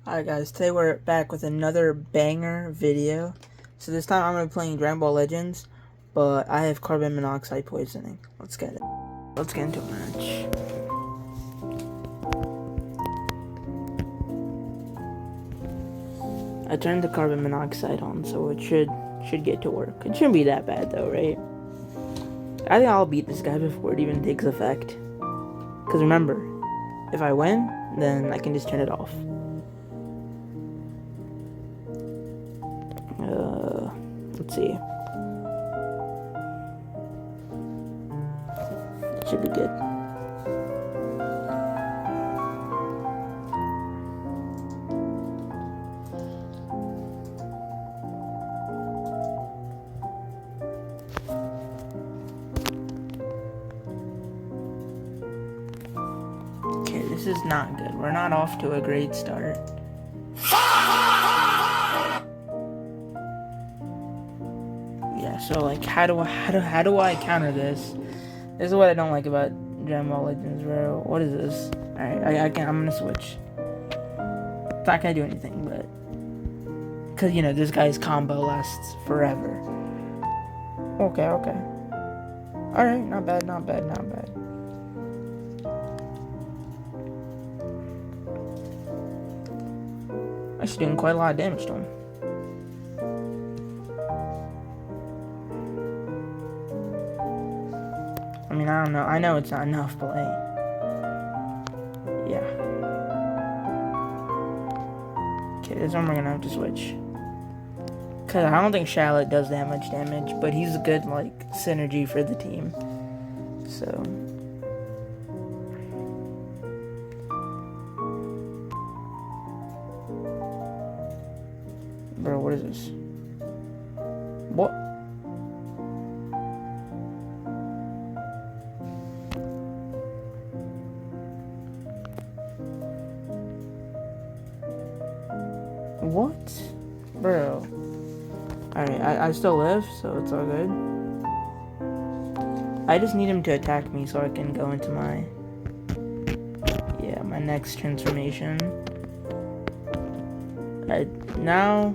Alright guys, today we're back with another banger video. So this time I'm going to be playing Dragon Ball Legends, but I have carbon monoxide poisoning. Let's get it. Let's get into a match. I turned the carbon monoxide on, so it should get to work. It shouldn't be that bad though, right? I think I'll beat this guy before it even takes effect. Because remember, if I win, then I can just turn it off. Let's see. It should be good. Okay, this is not good. We're not off to a great start. Yeah, so like, how do I counter this? This is what I don't like about Dragon Ball Legends, bro. What is this? Alright, I'm gonna switch. It's not gonna do anything, but because you know this guy's combo lasts forever. Okay. Alright, not bad. Actually doing quite a lot of damage to him. I mean, I don't know. I know it's not enough, but hey. Yeah. Okay, this one we're gonna have to switch. Because I don't think Charlotte does that much damage, but he's a good, like, synergy for the team. So. Bro, what is this? What? What? Bro. Alright, I still live, so it's all good. I just need him to attack me so I can go into my... Yeah, my next transformation. Now...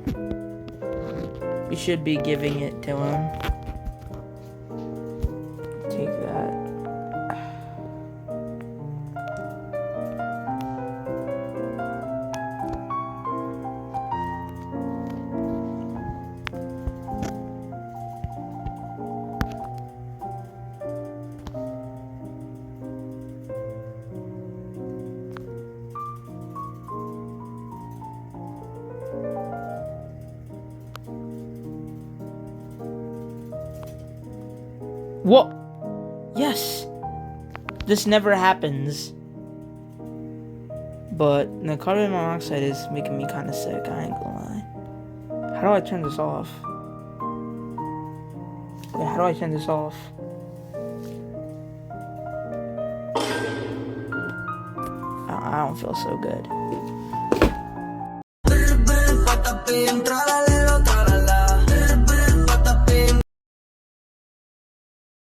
We should be giving it to him. Take that. What? Yes! This never happens. But the carbon monoxide is making me kind of sick, I ain't gonna lie. How do I turn this off? Wait, how do I turn this off? I don't feel so good.